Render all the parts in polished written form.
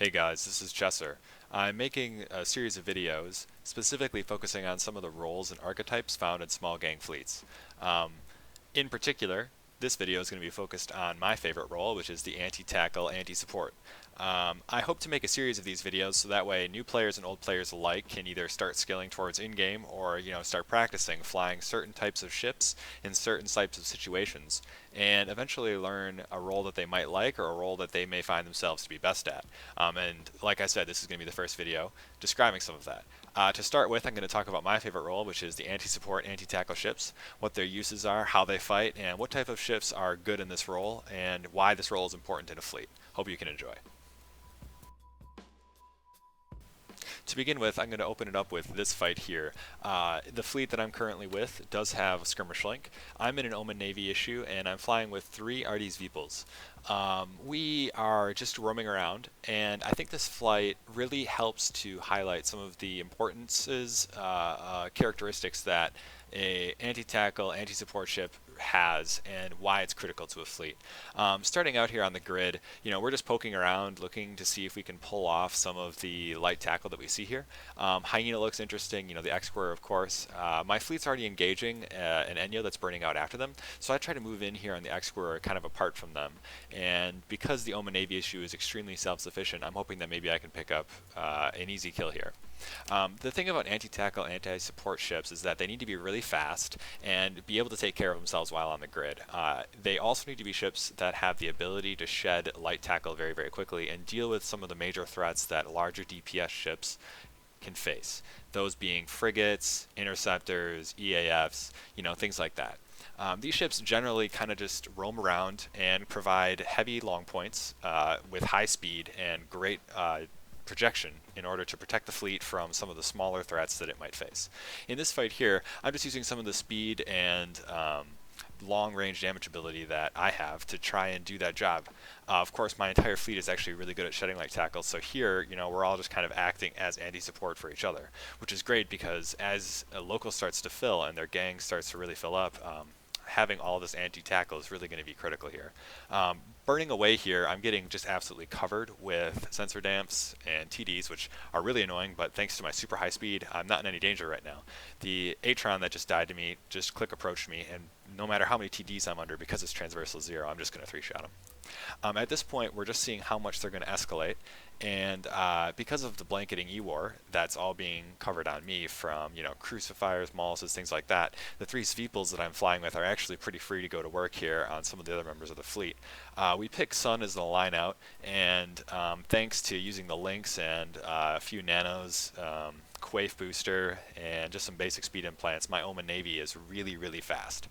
Hey guys, this is Chesser. I'm making a series of videos specifically focusing on some of the roles and archetypes found in small gang fleets. Um, in particular, this video is going to be focused on my favorite role, which is the anti-tackle, anti-support. I hope to make a series of these videos so that way new players and old players alike can either start skilling towards in-game or start practicing flying certain types of ships in certain types of situations and eventually learn a role that they might like or a role that they may find themselves to be best at. And like I said, this is going to be the first video describing some of that. To start with, I'm going to talk about my favorite role, which is the anti-support, anti-tackle ships, what their uses are, how they fight, and what type of ships are good in this role, and why this role is important in a fleet. Hope you can enjoy. To begin with, I'm going to open it up with this fight here. The fleet that I'm currently with does have a skirmish link. I'm in an Omen Navy issue, and I'm flying with 3 Ardes Vepals. We are just roaming around, and I think this flight really helps to highlight some of the importances, characteristics that a anti-tackle, anti-support ship has and why it's critical to a fleet. Starting out here on the grid, we're just poking around looking to see if we can pull off some of the light tackle that we see here. Hyena looks interesting, the X-Square of course. My fleet's already engaging an Enyo that's burning out after them, so I try to move in here on the X-Square kind of apart from them. And because the Omen Navy issue is extremely self-sufficient, I'm hoping that maybe I can pick up an easy kill here. The thing about anti-tackle, anti-support ships is that they need to be really fast and be able to take care of themselves while on the grid. They also need to be ships that have the ability to shed light tackle very, very quickly and deal with some of the major threats that larger DPS ships can face. Those being frigates, interceptors, EAFs, things like that. These ships generally kind of just roam around and provide heavy long points with high speed and great projection in order to protect the fleet from some of the smaller threats that it might face. In this fight here, I'm just using some of the speed and long-range damage ability that I have to try and do that job. Of course, my entire fleet is actually really good at shedding light tackle, so here, we're all just kind of acting as anti-support for each other, which is great because as a local starts to fill and their gang starts to really fill up, having all this anti-tackle is really going to be critical here. Burning away here, I'm getting just absolutely covered with sensor damps and TDs, which are really annoying, but thanks to my super high speed, I'm not in any danger right now. The Atron that just died to me just click approached me, and no matter how many TDs I'm under, because it's transversal 0, I'm just going to 3-shot him. At this point, we're just seeing how much they're going to escalate, and because of the blanketing E-War, that's all being covered on me from, crucifiers, Mauluses, things like that. The 3 Svepals that I'm flying with are actually pretty free to go to work here on some of the other members of the fleet. We pick Sun as the line out, and thanks to using the links and a few nanos, Quaif booster, and just some basic speed implants, my Omen Navy is really, really fast.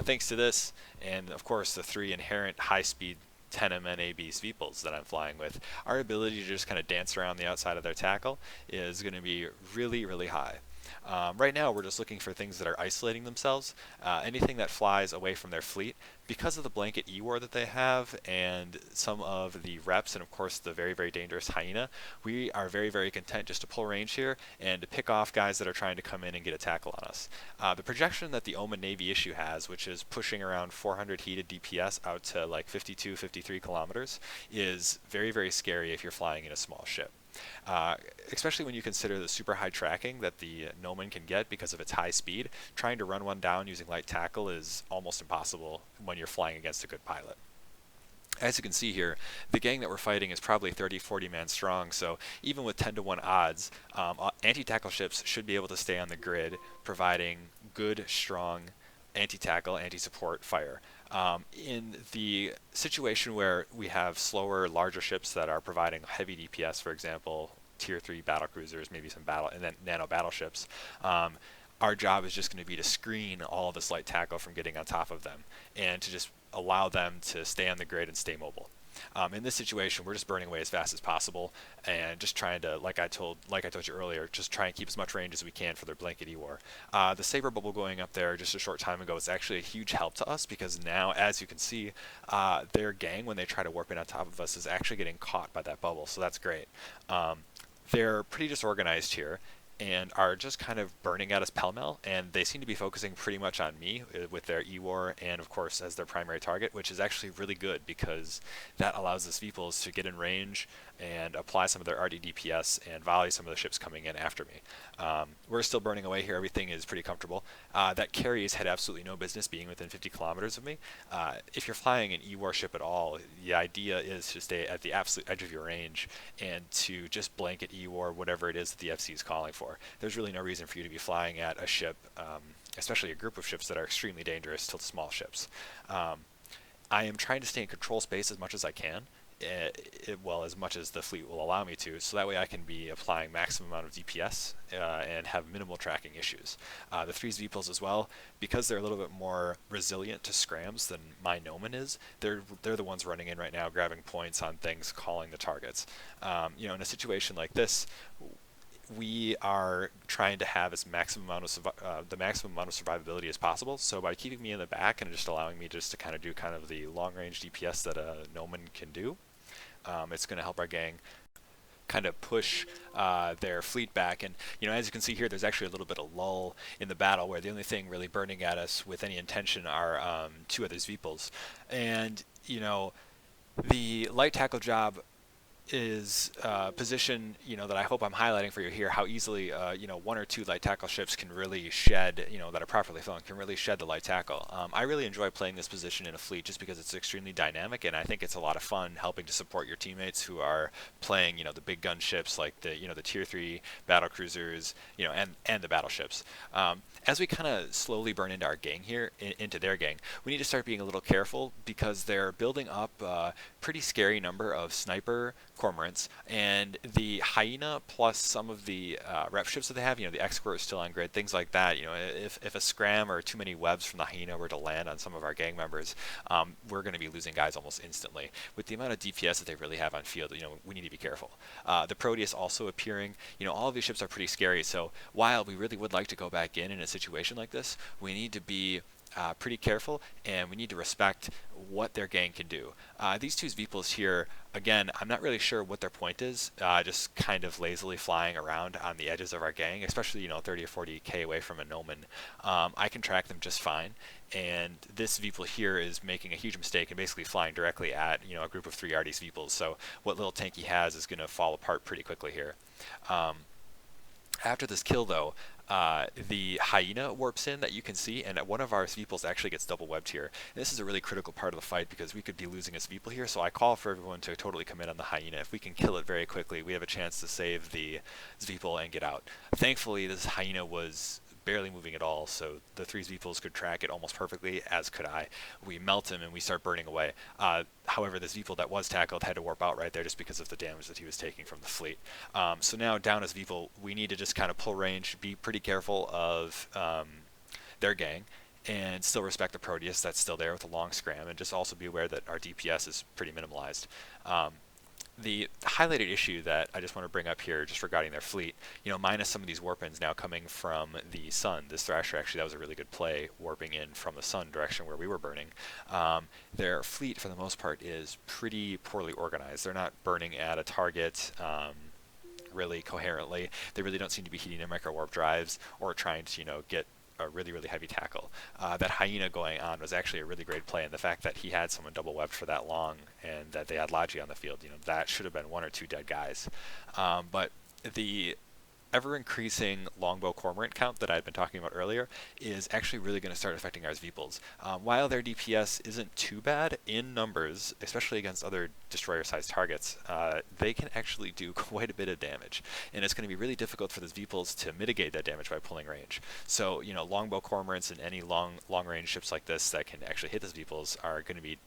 Thanks to this, and of course the 3 inherent high-speed 10 MNAB Svepals that I'm flying with, our ability to just kind of dance around the outside of their tackle is going to be really, really high. Right now we're just looking for things that are isolating themselves, anything that flies away from their fleet. Because of the blanket E-War that they have and some of the reps and of course the very, very dangerous Hyena, we are very, very content just to pull range here and to pick off guys that are trying to come in and get a tackle on us. The projection that the Omen Navy issue has, which is pushing around 400 heated DPS out to like 52, 53 kilometers, is very, very scary if you're flying in a small ship. Especially when you consider the super high tracking that the Omen can get because of its high speed. Trying to run one down using light tackle is almost impossible when you're flying against a good pilot. As you can see here, the gang that we're fighting is probably 30-40 man strong, so even with 10-1 odds, anti-tackle ships should be able to stay on the grid, providing good, strong anti-tackle, anti-support fire. In the situation where we have slower, larger ships that are providing heavy DPS, for example, tier 3 battle cruisers, maybe some battle, and then nano battleships, our job is just going to be to screen all of this light tackle from getting on top of them, and to just allow them to stay on the grid and stay mobile. In this situation, we're just burning away as fast as possible and just trying to, like I told you earlier, just try and keep as much range as we can for their blanket E-War. The Saber bubble going up there just a short time ago is actually a huge help to us because now, as you can see, their gang, when they try to warp in on top of us, is actually getting caught by that bubble, so that's great. They're pretty disorganized here. and are just kind of burning at us pell-mell, and they seem to be focusing pretty much on me with their E-War and of course as their primary target, which is actually really good because that allows the Sveeples to get in range and apply some of their RD DPS and volley some of the ships coming in after me. We're still burning away here. Everything is pretty comfortable. That carries had absolutely no business being within 50 kilometers of me. If you're flying an E-War ship at all, the idea is to stay at the absolute edge of your range and to just blanket E-War whatever it is that the FC is calling for. There's really no reason for you to be flying at a ship, especially a group of ships that are extremely dangerous to small ships. I am trying to stay in control space as much as I can, well, as much as the fleet will allow me to, so that way I can be applying maximum amount of DPS and have minimal tracking issues. The 3 Zweeples as well, because they're a little bit more resilient to scrams than my Omen is, they're the ones running in right now, grabbing points on things, calling the targets. In a situation like this, we are trying to have as maximum amount of the maximum amount of survivability as possible. So by keeping me in the back and just allowing me just to kind of do kind of the long range DPS that a Omen can do, it's going to help our gang kind of push their fleet back. And as you can see here, there's actually a little bit of lull in the battle where the only thing really burning at us with any intention are 2 other Zweeples. And the light tackle job is position that I hope I'm highlighting for you here, how easily 1 or 2 light tackle ships can really shed, that are properly flown, can really shed the light tackle. I really enjoy playing this position in a fleet just because it's extremely dynamic, and I think it's a lot of fun helping to support your teammates who are playing the big gun ships like the the tier 3 battle cruisers, and the battleships. As we kind of slowly burn into our gang here, into their gang, we need to start being a little careful because they're building up a pretty scary number of sniper cormorants, and the hyena plus some of the rep ships that they have, the expert is still on grid, things like that. If a scram or too many webs from the hyena were to land on some of our gang members, we're going to be losing guys almost instantly. With the amount of DPS that they really have on field, we need to be careful. The Proteus also appearing, all of these ships are pretty scary, so while we really would like to go back in a situation like this, we need to be pretty careful, and we need to respect what their gang can do. These 2 Zweeples here, again, I'm not really sure what their point is, just kind of lazily flying around on the edges of our gang, especially 30 or 40k away from an Omen. I can track them just fine, and this Zweeple here is making a huge mistake and basically flying directly at a group of 3 RD Zweeples, so what little tank he has is going to fall apart pretty quickly here. After this kill, though, the hyena warps in that you can see, and one of our Zweeples actually gets double webbed here. And this is a really critical part of the fight because we could be losing a Zweeple here, so I call for everyone to totally commit on the hyena. If we can kill it very quickly, we have a chance to save the Zweeple and get out. Thankfully, this hyena was barely moving at all, so the 3 Zweeples could track it almost perfectly, as could I. We melt him and we start burning away. However, the Zweeple that was tackled had to warp out right there just because of the damage that he was taking from the fleet. So now down as Zweeple, we need to just kind of pull range, be pretty careful of their gang, and still respect the Proteus that's still there with a long scram, and just also be aware that our DPS is pretty minimalized. The highlighted issue that I just want to bring up here, just regarding their fleet, minus some of these warp-ins now coming from the sun. This Thrasher, actually, that was a really good play, warping in from the sun direction where we were burning. Their fleet, for the most part, is pretty poorly organized. They're not burning at a target really coherently. They really don't seem to be heating their micro-warp drives or trying to, get a really, really heavy tackle. That hyena going on was actually a really great play, and the fact that he had someone double webbed for that long and that they had Logi on the field, that should have been 1 or 2 dead guys. But the ever-increasing longbow cormorant count that I had been talking about earlier is actually really going to start affecting our Zweeples. While their DPS isn't too bad in numbers, especially against other destroyer-sized targets, they can actually do quite a bit of damage, and it's going to be really difficult for the Zweeples to mitigate that damage by pulling range. So, longbow cormorants and any long-range ships like this that can actually hit the Zweeples are going to be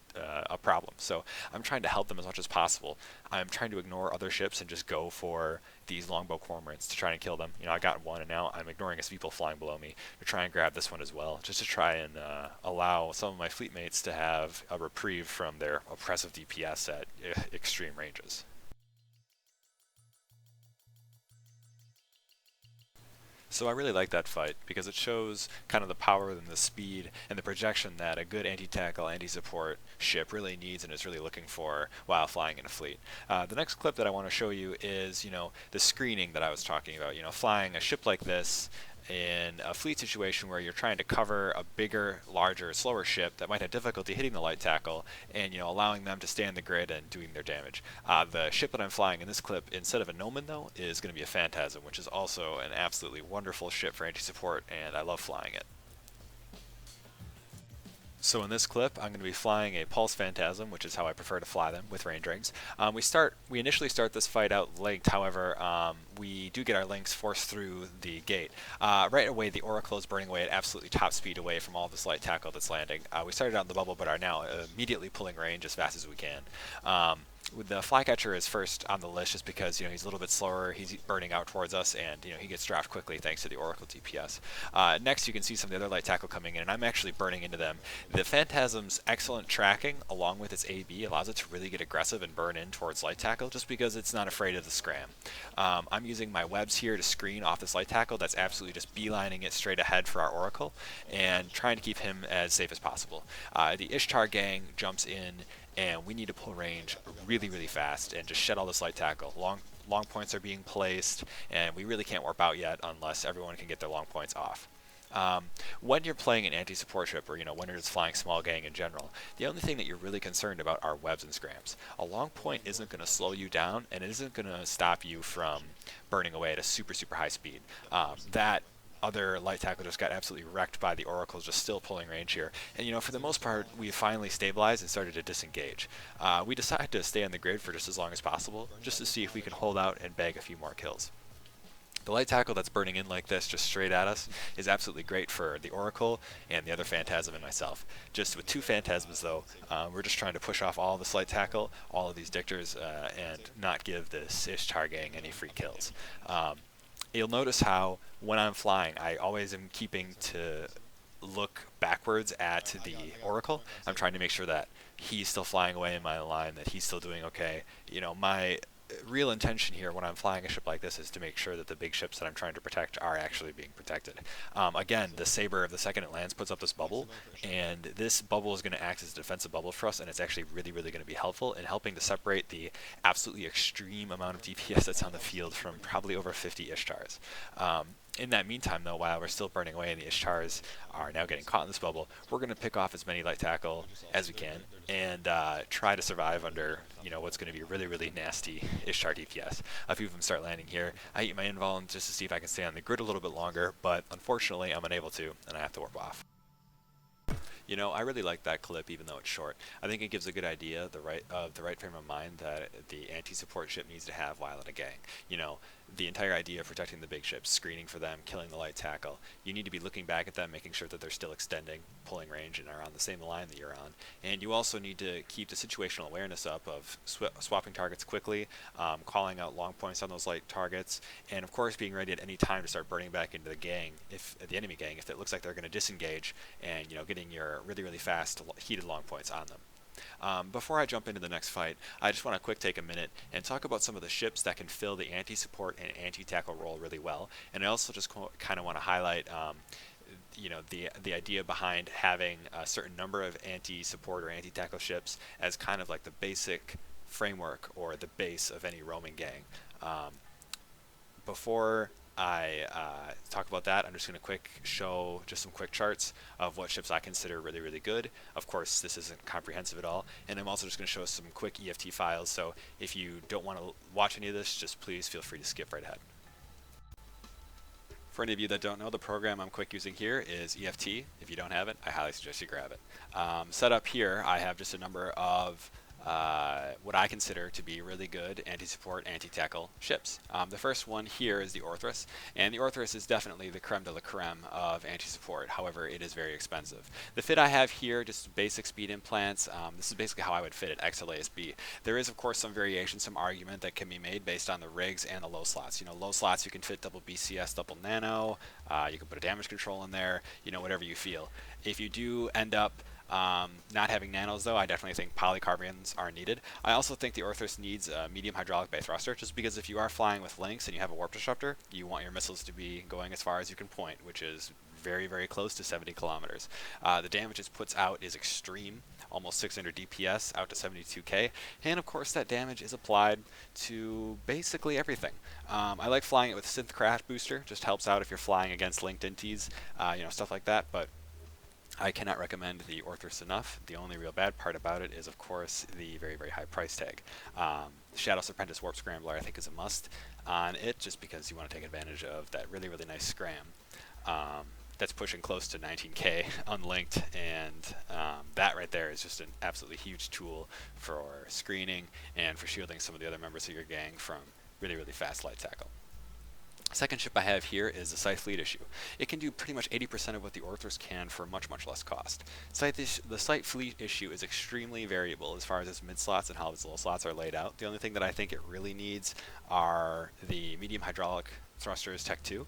a problem. So I'm trying to help them as much as possible. I'm trying to ignore other ships and just go for these longbow cormorants to try and kill them. I got one, and now I'm ignoring a Zweeple flying below me to try and grab this one as well, just to try and allow some of my fleet mates to have a reprieve from their oppressive DPS at extreme ranges. So I really like that fight because it shows kind of the power and the speed and the projection that a good anti-tackle, anti-support ship really needs and is really looking for while flying in a fleet. The next clip that I want to show you is, the screening that I was talking about. Flying a ship like this in a fleet situation where you're trying to cover a bigger, larger, slower ship that might have difficulty hitting the light tackle, and allowing them to stay on the grid and doing their damage. The ship that I'm flying in this clip, instead of an Omen though, is going to be a Phantasm, which is also an absolutely wonderful ship for anti-support, and I love flying it. So in this clip, I'm going to be flying a Pulse Phantasm, which is how I prefer to fly them with range rings. We initially start this fight out linked, however, we do get our links forced through the gate. Right away, the Oracle is burning away at absolutely top speed away from all this light tackle that's landing. We started out in the bubble, but are now immediately pulling range as fast as we can. The Flycatcher is first on the list just because he's a little bit slower, he's burning out towards us, and he gets drafted quickly thanks to the Oracle DPS. Next you can see some of the other light tackle coming in, and I'm actually burning into them. The Phantasm's excellent tracking along with its AB allows it to really get aggressive and burn in towards light tackle just because it's not afraid of the scram. I'm using my webs here to screen off this light tackle that's absolutely just beelining it straight ahead for our Oracle and trying to keep him as safe as possible. The Ishtar gang jumps in, and we need to pull range really, really fast and just shed all this light tackle. Long points are being placed, and we really can't warp out yet unless everyone can get their long points off. When you're playing an anti-support ship, or when you're just flying small gang in general, the only thing that you're really concerned about are webs and scrams. A long point isn't going to slow you down, and it isn't going to stop you from burning away at a super, super high speed. That other light tackle just got absolutely wrecked by the Oracles, just still pulling range here. And for the most part, we finally stabilized and started to disengage. We decided to stay on the grid for just as long as possible, just to see if we can hold out and bag a few more kills. The light tackle that's burning in like this, just straight at us, is absolutely great for the Oracle and the other Phantasm and myself. Just with two Phantasms though, we're just trying to push off all this light tackle, all of these Dictors, and not give this Ishtar gang any free kills. You'll notice how when I'm flying, I always am keeping to look backwards at the Oracle. I'm trying to make sure that he's still flying away in my line, that he's still doing okay. My real intention here when I'm flying a ship like this is to make sure that the big ships that I'm trying to protect are actually being protected. Again, the Saber, the second it lands, puts up this bubble, and this bubble is going to act as a defensive bubble for us, and it's actually really, really going to be helpful in helping to separate the absolutely extreme amount of DPS that's on the field from probably over 50 Ishtars. In that meantime, though, while we're still burning away and the Ishtars are now getting caught in this bubble, we're going to pick off as many light tackle as we can and try to survive under what's going to be really, really nasty Ishtar DPS. A few of them start landing here. I eat my invuln just to see if I can stay on the grid a little bit longer, but unfortunately I'm unable to, and I have to warp off. I really like that clip, even though it's short. I think it gives a good idea of the right frame of mind that the anti-support ship needs to have while in a gang. The entire idea of protecting the big ships, screening for them, killing the light tackle. You need to be looking back at them, making sure that they're still extending, pulling range, and are on the same line that you're on. And you also need to keep the situational awareness up of swapping targets quickly, calling out long points on those light targets, and of course being ready at any time to start burning back into the gang, the enemy gang, if it looks like they're going to disengage, and getting your really, really fast heated long points on them. Before I jump into the next fight, I just want to take a minute and talk about some of the ships that can fill the anti-support and anti-tackle role really well. And I also just kind of want to highlight the idea behind having a certain number of anti-support or anti-tackle ships as kind of like the basic framework or the base of any roaming gang. Before I talk about that, I'm just going to show just some quick charts of what ships I consider really, really good. Of course, this isn't comprehensive at all, and I'm also just going to show some quick EFT files, so if you don't want to watch any of this, just please feel free to skip right ahead. For any of you that don't know, the program I'm quick using here is EFT. If you don't have it, I highly suggest you grab it. Set up here, I have just a number of what I consider to be really good anti-support, anti-tackle ships. The first one here is the Orthrus, and the Orthrus is definitely the creme de la creme of anti-support. However, it is very expensive. The fit I have here, just basic speed implants. This is basically how I would fit it, XLASB. There is, of course, some variation, some argument that can be made based on the rigs and the low slots. Low slots you can fit double BCS, double nano. You can put a damage control in there. Whatever you feel. If you do end up Not having nanos though, I definitely think polycarbions are needed. I also think the Orthrus needs a medium hydraulic bay thruster, just because if you are flying with links and you have a warp disruptor, you want your missiles to be going as far as you can point, which is very, very close to 70 kilometers. The damage it puts out is extreme, almost 600 DPS out to 72k, and of course that damage is applied to basically everything. I like flying it with Synth Crash Booster, just helps out if you're flying against linked inties, stuff like that, but I cannot recommend the Orthrus enough. The only real bad part about it is, of course, the very, very high price tag. Shadow Serpentis Warp Scrambler, I think, is a must on it, just because you want to take advantage of that really, really nice scram. That's pushing close to 19k unlinked, and that right there is just an absolutely huge tool for screening and for shielding some of the other members of your gang from really, really fast light tackle. Second ship I have here is the Scythe Leader issue. It can do pretty much 80% of what the Orthrus can for much, much less cost. The Scythe Fleet issue is extremely variable as far as its mid-slots and how its low slots are laid out. The only thing that I think it really needs are the medium hydraulic thrusters Tech 2.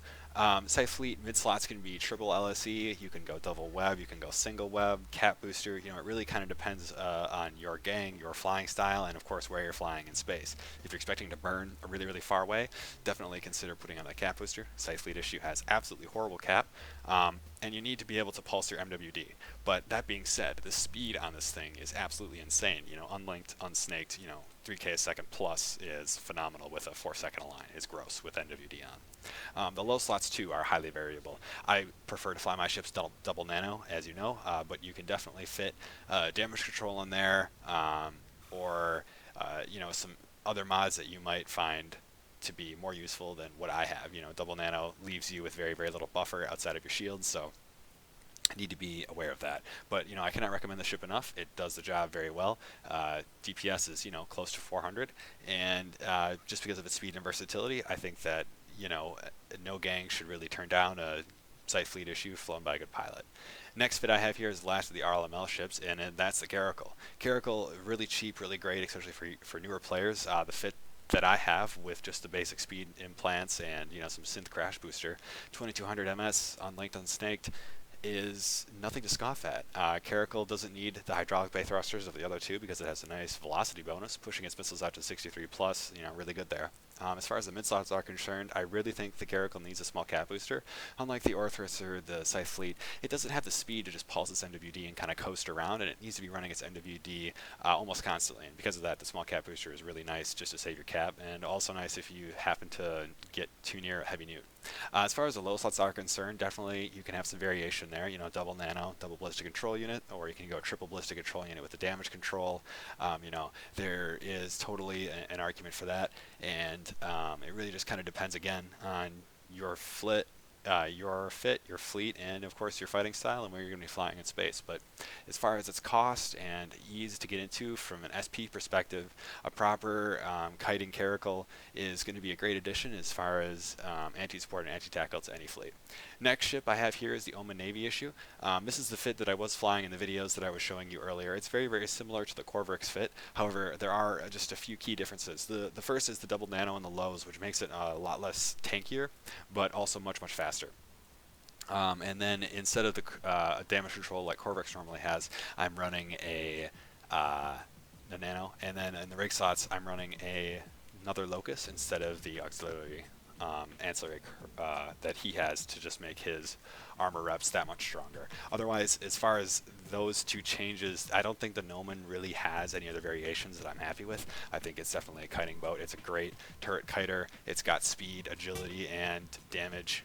Scythe Fleet mid-slots can be triple LSE, you can go double web, you can go single web, cap booster, it really kind of depends on your gang, your flying style, and of course where you're flying in space. If you're expecting to burn a really, really far away, definitely consider putting on that cap booster. Scythe Fleet issue has absolutely horrible cap, and you need to be able to pulse your MWD. But that being said, the speed on this thing is absolutely insane. Unlinked, unsnaked, 3k a second plus is phenomenal with a 4-second align. It's gross with NWD on. The low slots too are highly variable. I prefer to fly my ships double nano, as you know, but you can definitely fit damage control in there, or some other mods that you might find to be more useful than what I have. Double nano leaves you with very, very little buffer outside of your shields, so need to be aware of that. But I cannot recommend the ship enough. It does the job very well. DPS is close to 400, and just because of its speed and versatility, I think that no gang should really turn down a Scythe Fleet issue flown by a good pilot. Next fit I have here is the last of the RLML ships, and that's the Caracal. Caracal, really cheap, really great, especially for newer players. The fit that I have with just the basic speed implants and some synth crash booster, 2200 ms unlinked, unsnaked, is nothing to scoff at. Caracal doesn't need the hydraulic bay thrusters of the other two because it has a nice velocity bonus, pushing its missiles out to 63 plus, really good there. As far as the mid-slots are concerned, I really think the Caracal needs a small cap booster. Unlike the Orthrus or the Scythe Fleet, it doesn't have the speed to just pulse its MWD and kind of coast around, and it needs to be running its MWD almost constantly. And because of that, the small cap booster is really nice just to save your cap, and also nice if you happen to get too near a heavy nuke. As far as the low slots are concerned, definitely you can have some variation there. Double nano, double ballistic control unit, or you can go triple ballistic control unit with the damage control. There is totally an argument for that, and it really just kind of depends again on your fleet, your fleet, and of course your fighting style and where you're going to be flying in space. But as far as its cost and ease to get into from an SP perspective, a proper kiting Caracal is going to be a great addition as far as anti-support and anti-tackle to any fleet. Next ship I have here is the Omen Navy issue. This is the fit that I was flying in the videos that I was showing you earlier. It's very, very similar to the Corvrix fit. However, there are just a few key differences. The first is the double nano and the lows, which makes it a lot less tankier, but also much, much faster. And then instead of the damage control like Corvrix normally has, I'm running a nano, and then in the rig slots I'm running another locus instead of the auxiliary ancillary that he has to just make his armor reps that much stronger. Otherwise, as far as those two changes, I don't think the Omen really has any other variations that I'm happy with. I think it's definitely a kiting boat. It's a great turret kiter. It's got speed, agility, and damage.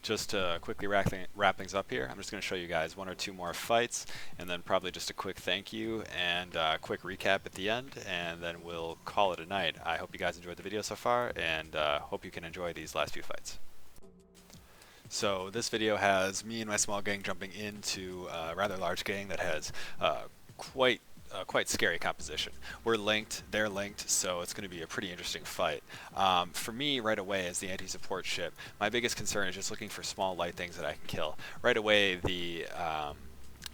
Just to quickly wrap things up here, I'm just going to show you guys one or two more fights, and then probably just a quick thank you and a quick recap at the end, and then we'll call it a night. I hope you guys enjoyed the video so far, and hope you can enjoy these last few fights. So this video has me and my small gang jumping into a rather large gang that has quite scary composition. We're linked, they're linked, so it's going to be a pretty interesting fight. For me, right away, as the anti-support ship, my biggest concern is just looking for small light things that I can kill. Right away, the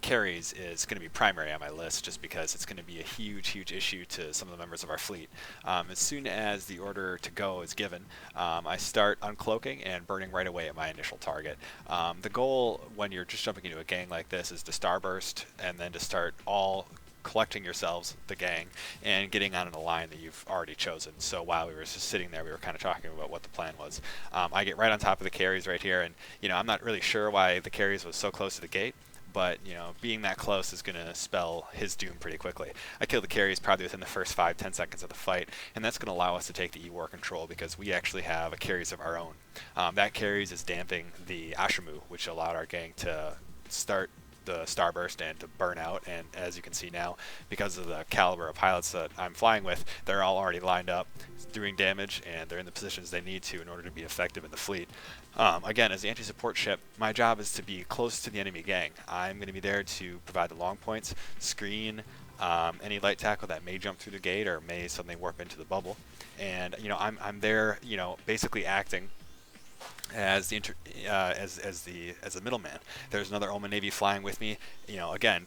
carries is going to be primary on my list just because it's going to be a huge issue to some of the members of our fleet. As soon as the order to go is given, I start uncloaking and burning right away at my initial target. The goal when you're just jumping into a gang like this is to starburst and then to start all collecting yourselves, the gang, and getting on a line that you've already chosen. So while we were just sitting there, we were kind of talking about what the plan was. I get right on top of the carries right here, and I'm not really sure why the carries was so close to the gate, but being that close is going to spell his doom pretty quickly. I kill the carries probably within the first 5-10 seconds of the fight, and that's going to allow us to take the E-War control because we actually have a carries of our own. That carries is damping the Ashamu, which allowed our gang to start the starburst and to burn out, and as you can see now, because of the caliber of pilots that I'm flying with, they're all already lined up doing damage, and they're in the positions they need to in order to be effective in the fleet. Again, as the anti-support ship, my job is to be close to the enemy gang. I'm going to be there to provide the long points, screen any light tackle that may jump through the gate or may suddenly warp into the bubble, and I'm there, basically acting as the as the middleman. There's another Omen Navy flying with me. Again,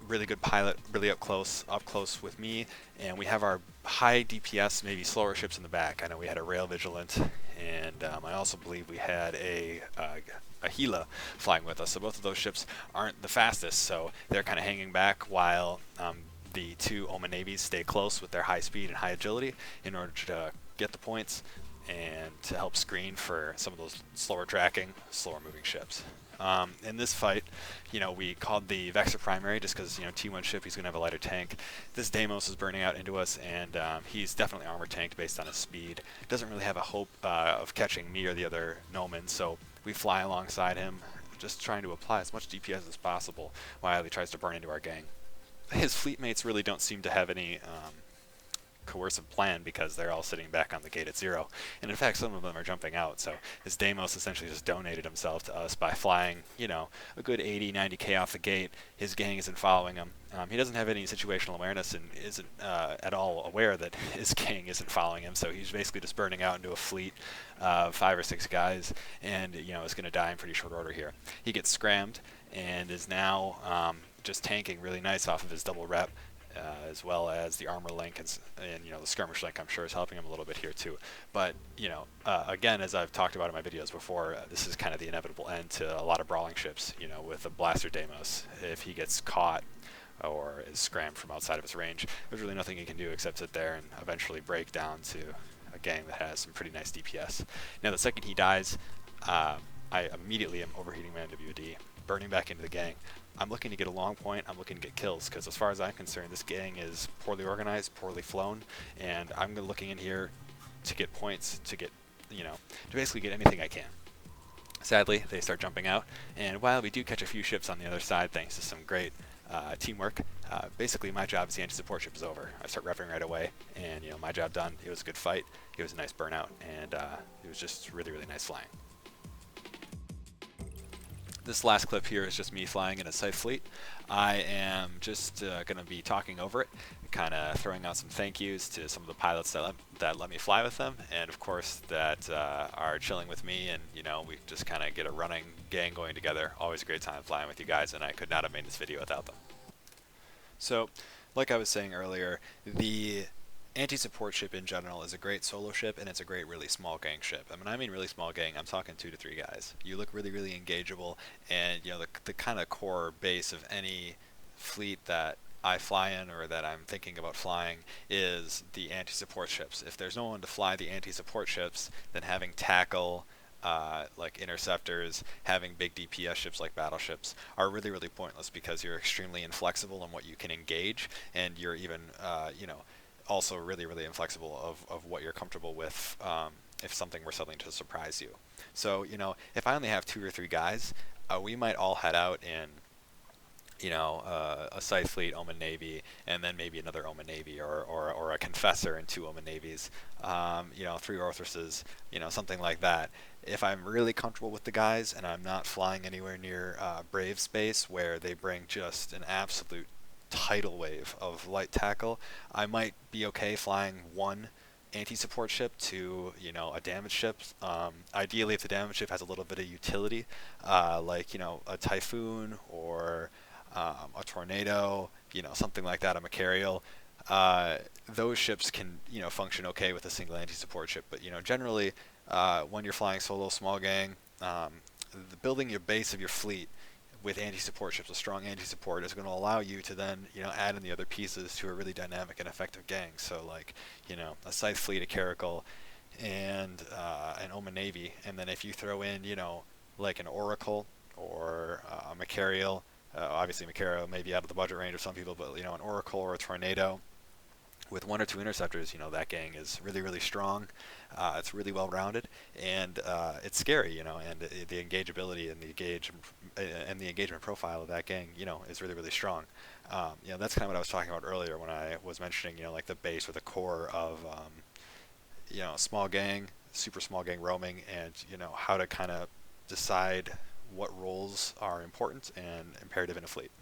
really good pilot, really up close with me, and we have our high DPS, maybe slower ships in the back. I know we had a Rail Vigilant, and I also believe we had a Gila flying with us. So both of those ships aren't the fastest, so they're kind of hanging back while the two Omen Navies stay close with their high speed and high agility in order to get the points and to help screen for some of those slower tracking, slower moving ships. In this fight, we called the Vexor primary just because, T1 ship, he's going to have a lighter tank. This Deimos is burning out into us, and he's definitely armor tanked based on his speed. Doesn't really have a hope of catching me or the other Nomen, so we fly alongside him, just trying to apply as much DPS as possible while he tries to burn into our gang. His fleet mates really don't seem to have any coercive plan because they're all sitting back on the gate at 0, and in fact some of them are jumping out. So this Deimos essentially just donated himself to us by flying a good 80-90k off the gate. His gang isn't following him. He doesn't have any situational awareness and isn't at all aware that his gang isn't following him, so he's basically just burning out into a fleet of 5 or 6 guys, and is going to die in pretty short order here. He gets scrammed and is now just tanking really nice off of his double rep, as well as the armor link and the skirmish link, I'm sure, is helping him a little bit here too. But again, as I've talked about in my videos before, this is kind of the inevitable end to a lot of brawling ships. With a blaster Deimos, if he gets caught or is scrammed from outside of his range, there's really nothing he can do except sit there and eventually break down to a gang that has some pretty nice DPS. Now, the second he dies, I immediately am overheating my MWD, burning back into the gang. I'm looking to get a long point, I'm looking to get kills, because as far as I'm concerned, this gang is poorly organized, poorly flown, and I'm looking in here to get points, to get, to basically get anything I can. Sadly, they start jumping out, and while we do catch a few ships on the other side, thanks to some great teamwork, basically my job as the anti-support ship is over. I start revving right away, and my job done. It was a good fight, it was a nice burnout, and it was just really nice flying. This last clip here is just me flying in a Scythe fleet. I am just going to be talking over it, kind of throwing out some thank yous to some of the pilots that let me fly with them, and of course that are chilling with me, and we just kind of get a running gang going together. Always a great time flying with you guys, and I could not have made this video without them. So, like I was saying earlier, the anti-support ship in general is a great solo ship, and it's a great really small gang ship. I mean really small gang, I'm talking 2 to 3 guys. You look really engageable, and the kind of core base of any fleet that I fly in or that I'm thinking about flying is the anti-support ships. If there's no one to fly the anti-support ships, then having tackle like interceptors, having big DPS ships like battleships are really pointless, because you're extremely inflexible in what you can engage, and you're even also really inflexible of what you're comfortable with if something were suddenly to surprise you. So if I only have 2 or 3 guys, we might all head out in a Scythe fleet, Omen Navy, and then maybe another Omen Navy, or a Confessor and 2 Omen Navies, 3 Orthruses, something like that. If I'm really comfortable with the guys and I'm not flying anywhere near Brave space where they bring just an absolute tidal wave of light tackle, I might be okay flying 1 anti-support ship to a damage ship. Ideally, if the damage ship has a little bit of utility, like a Typhoon or a Tornado, something like that, a Macarial. Those ships can, function okay with a single anti-support ship, but generally, when you're flying solo small gang, building your base of your fleet with anti-support ships, a strong anti-support, is going to allow you to then, add in the other pieces to a really dynamic and effective gang. So like, a Scythe fleet, a Caracal, and an Omen Navy, and then if you throw in, like an Oracle or a Macarial, obviously Macarial may be out of the budget range of some people, but an Oracle or a Tornado with 1 or 2 interceptors, that gang is really, really strong. It's really well rounded, and it's scary, and the engageability and the engagement profile of that gang, is really, really strong. That's kind of what I was talking about earlier when I was mentioning, like the base or the core of, small gang, super small gang roaming, and how to kind of decide what roles are important and imperative in a fleet.